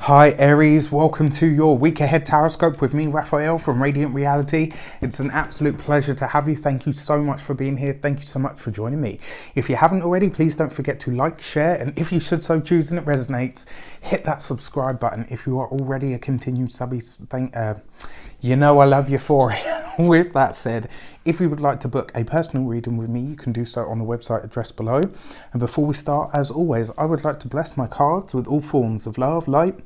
Hi Aries, welcome to your week ahead taroscope with me, Raphael from Reydiant Reality. It's an absolute pleasure to have you. Thank you so much for being here. Thank you so much for joining me. If you haven't already, please don't forget to like, share, and if you should so choose and it resonates, hit that subscribe button. If you are already a continued subby, you know I love you for it. With that said, if you would like to book a personal reading with me, you can do so on the website addressed below. And before we start, as always, I would like to bless my cards with all forms of love, light,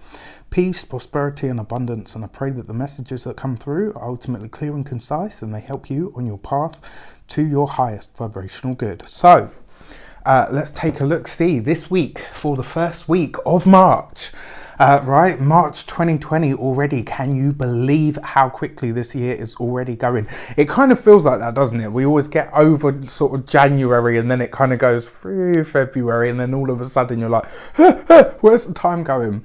peace, prosperity and abundance. And I pray that the messages that come through are ultimately clear and concise and they help you on your path to your highest vibrational good. So let's take a look. See, this week for the first week of March. Right, March 2020 already. Can you believe how quickly this year is already going? It kind of feels like that, doesn't it? We always get over sort of January and then it kind of goes through February and then all of a sudden you're like, where's the time going?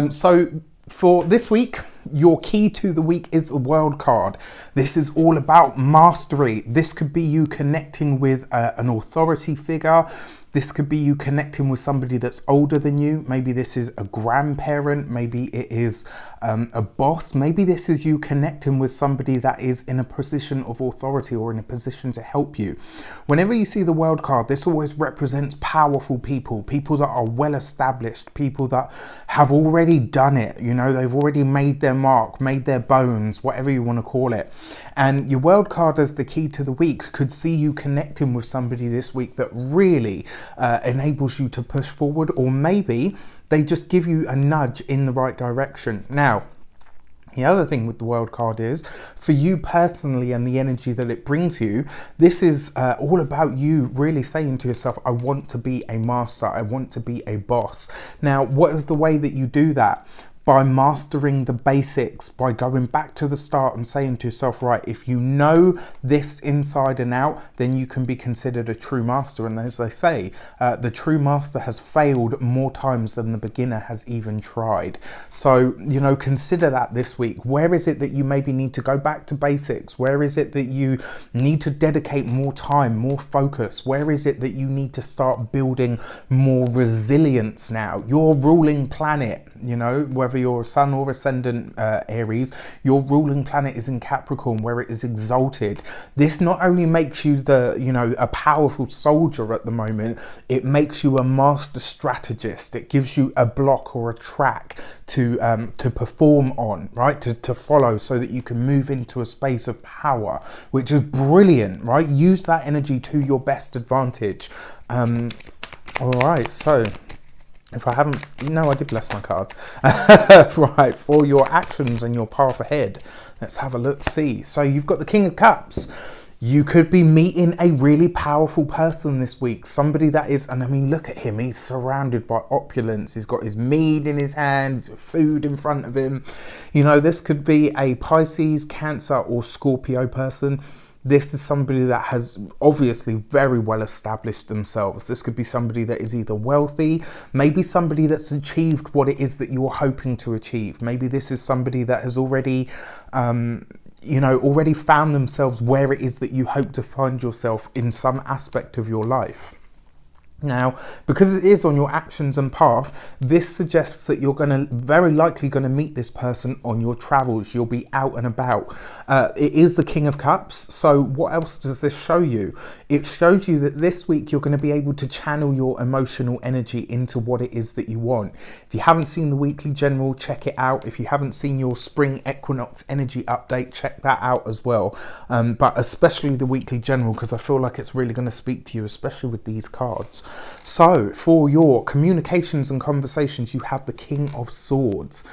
So for this week, your key to the week is the World card. This is all about mastery. This could be you connecting with an authority figure. This could be you connecting with somebody that's older than you. Maybe this is a grandparent. Maybe it is a boss. Maybe this is you connecting with somebody that is in a position of authority or in a position to help you. Whenever you see the World card, this always represents powerful people, people that are well established, people that have already done it. You know, they've already made their mark, made their bones, whatever you want to call it. And your World card as the key to the week could see you connecting with somebody this week that really enables you to push forward, or maybe they just give you a nudge in the right direction. Now, the other thing with the World card is, for you personally and the energy that it brings you, this is all about you really saying to yourself, I want to be a master, I want to be a boss. Now, what is the way that you do that? By mastering the basics, by going back to the start and saying to yourself, right, if you know this inside and out, then you can be considered a true master. And as they say, the true master has failed more times than the beginner has even tried. So, you know, consider that this week. Where is it that you maybe need to go back to basics? Where is it that you need to dedicate more time, more focus? Where is it that you need to start building more resilience now? Your ruling planet, you know, whether you're a sun or ascendant Aries, your ruling planet is in Capricorn, where it is exalted. This not only makes you a powerful soldier at the moment, it makes you a master strategist. It gives you a block or a track to perform on, right? To follow, so that you can move into a space of power, which is brilliant, right? Use that energy to your best advantage. All right, so if I haven't, no, I did bless my cards. Right, for your actions and your path ahead, let's have a look, see. So you've got the King of Cups. You could be meeting a really powerful person this week. Somebody that is, and I mean, look at him. He's surrounded by opulence. He's got his mead in his hand, he's got food in front of him. You know, this could be a Pisces, Cancer, or Scorpio person. This is somebody that has obviously very well established themselves. This could be somebody that is either wealthy, maybe somebody that's achieved what it is that you're hoping to achieve. Maybe this is somebody that has already, already found themselves where it is that you hope to find yourself in some aspect of your life. Now, because it is on your actions and path, this suggests that you're very likely going to meet this person on your travels. You'll be out and about. It is the King of Cups. So what else does this show you? It shows you that this week you're going to be able to channel your emotional energy into what it is that you want. If you haven't seen the weekly general, check it out. If you haven't seen your spring equinox energy update, check that out as well. But especially the weekly general, because I feel like it's really going to speak to you, especially with these cards. So for your communications and conversations, you have the King of Swords.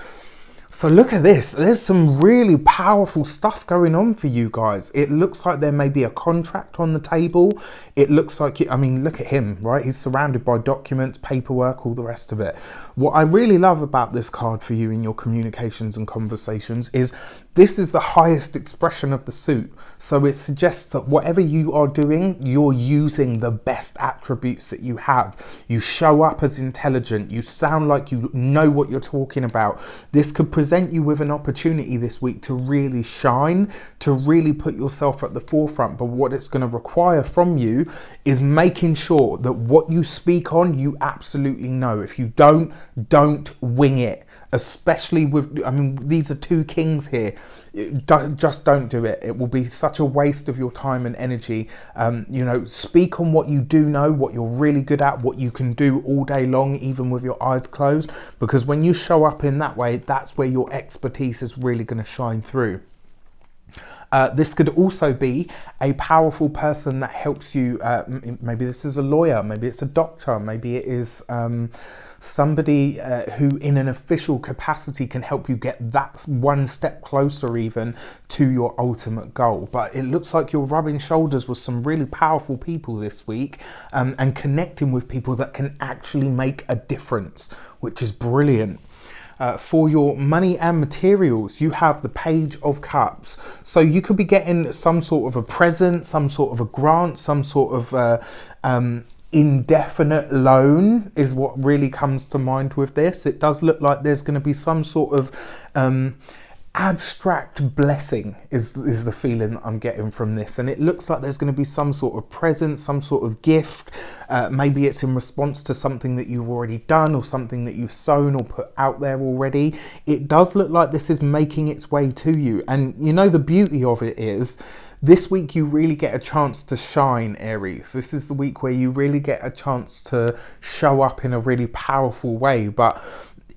So look at this. There's some really powerful stuff going on for you guys. It looks like there may be a contract on the table. It looks like, I mean, look at him, right? He's surrounded by documents, paperwork, all the rest of it. What I really love about this card for you in your communications and conversations is this is the highest expression of the suit. So it suggests that whatever you are doing, you're using the best attributes that you have. You show up as intelligent. You sound like you know what you're talking about. This could present you with an opportunity this week to really shine, to really put yourself at the forefront. But what it's going to require from you is making sure that what you speak on, you absolutely know. If you don't wing it. especially with, I mean, these are two kings here. Just don't do it. It will be such a waste of your time and energy. You know, speak on what you do know, what you're really good at, what you can do all day long, even with your eyes closed, because when you show up in that way, that's where your expertise is really going to shine through. This could also be a powerful person that helps you. Maybe this is a lawyer, maybe it's a doctor, maybe it is somebody who in an official capacity can help you get that one step closer even to your ultimate goal. But it looks like you're rubbing shoulders with some really powerful people this week, and connecting with people that can actually make a difference, which is brilliant. For your money and materials, you have the Page of Cups. So you could be getting some sort of a present, some sort of a grant, some sort of indefinite loan is what really comes to mind with this. It does look like there's going to be some sort of abstract blessing is the feeling that I'm getting from this, and it looks like there's going to be some sort of present, some sort of gift. Maybe it's in response to something that you've already done or something that you've sown or put out there already. It does look like this is making its way to you, and you know, the beauty of it is this week you really get a chance to shine, Aries. This is the week where you really get a chance to show up in a really powerful way, but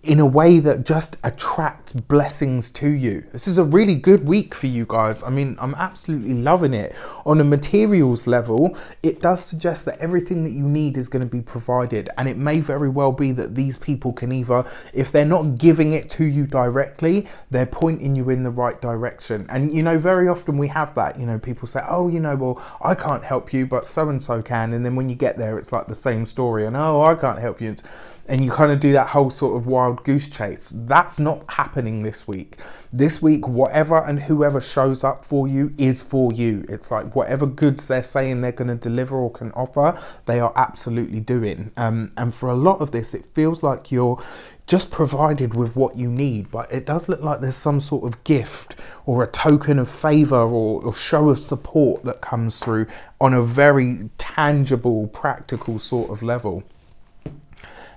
in a way that just attracts blessings to you. This is a really good week for you guys. I mean, I'm absolutely loving it. On a materials level, it does suggest that everything that you need is going to be provided, and it may very well be that these people can either, if they're not giving it to you directly, they're pointing you in the right direction. And you know, very often we have that, you know, people say, oh, you know, well, I can't help you, but so-and-so can. And then when you get there, it's like the same story, and oh, I can't help you. And you kind of do that whole sort of wild goose chase. That's not happening this week. This week, whatever and whoever shows up for you is for you. It's like whatever goods they're saying they're going to deliver or can offer, they are absolutely doing. And for a lot of this, it feels like you're just provided with what you need, but it does look like there's some sort of gift or a token of favor or show of support that comes through on a very tangible, practical sort of level.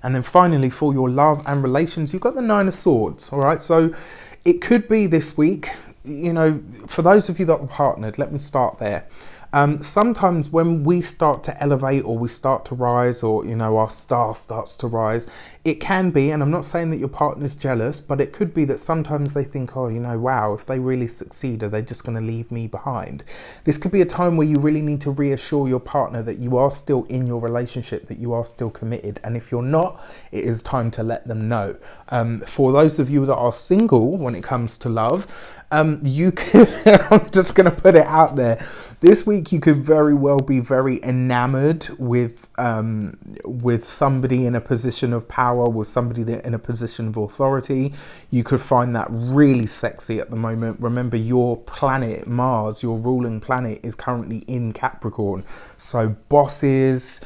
And then finally, for your love and relations, you've got the Nine of Swords. All right, so it could be this week, you know, for those of you that are partnered, let me start there. Sometimes when we start to elevate or we start to rise, or, you know, our star starts to rise, it can be, and I'm not saying that your partner's jealous, but it could be that sometimes they think, oh, you know, wow, if they really succeed, are they just going to leave me behind? This could be a time where you really need to reassure your partner that you are still in your relationship, that you are still committed. And if you're not, it is time to let them know. For those of you that are single when it comes to love, you could, I'm just going to put it out there, this week you could very well be very enamored with somebody in a position of power, with somebody in a position of authority. You could find that really sexy at the moment. Remember, your planet Mars, your ruling planet, is currently in Capricorn, so bosses,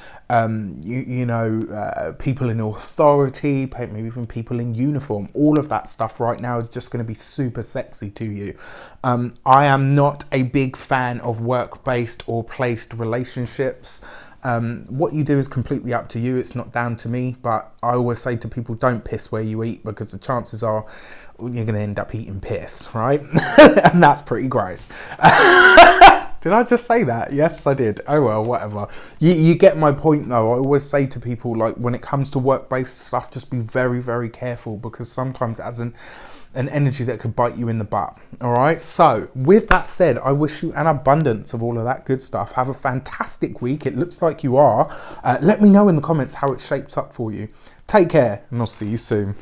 people in authority, maybe even people in uniform, all of that stuff right now is just going to be super sexy to you. I am not a big fan of work-based or placed relationships. What you do is completely up to you. It's not down to me, but I always say to people, don't piss where you eat, because the chances are you're going to end up eating piss, right? And that's pretty gross. Did I just say that? Yes, I did. Oh, well, whatever. You get my point, though. I always say to people, like, when it comes to work-based stuff, just be very, very careful, because sometimes it has an energy that could bite you in the butt. All right? So, with that said, I wish you an abundance of all of that good stuff. Have a fantastic week. It looks like you are. Let me know in the comments how it shapes up for you. Take care, and I'll see you soon.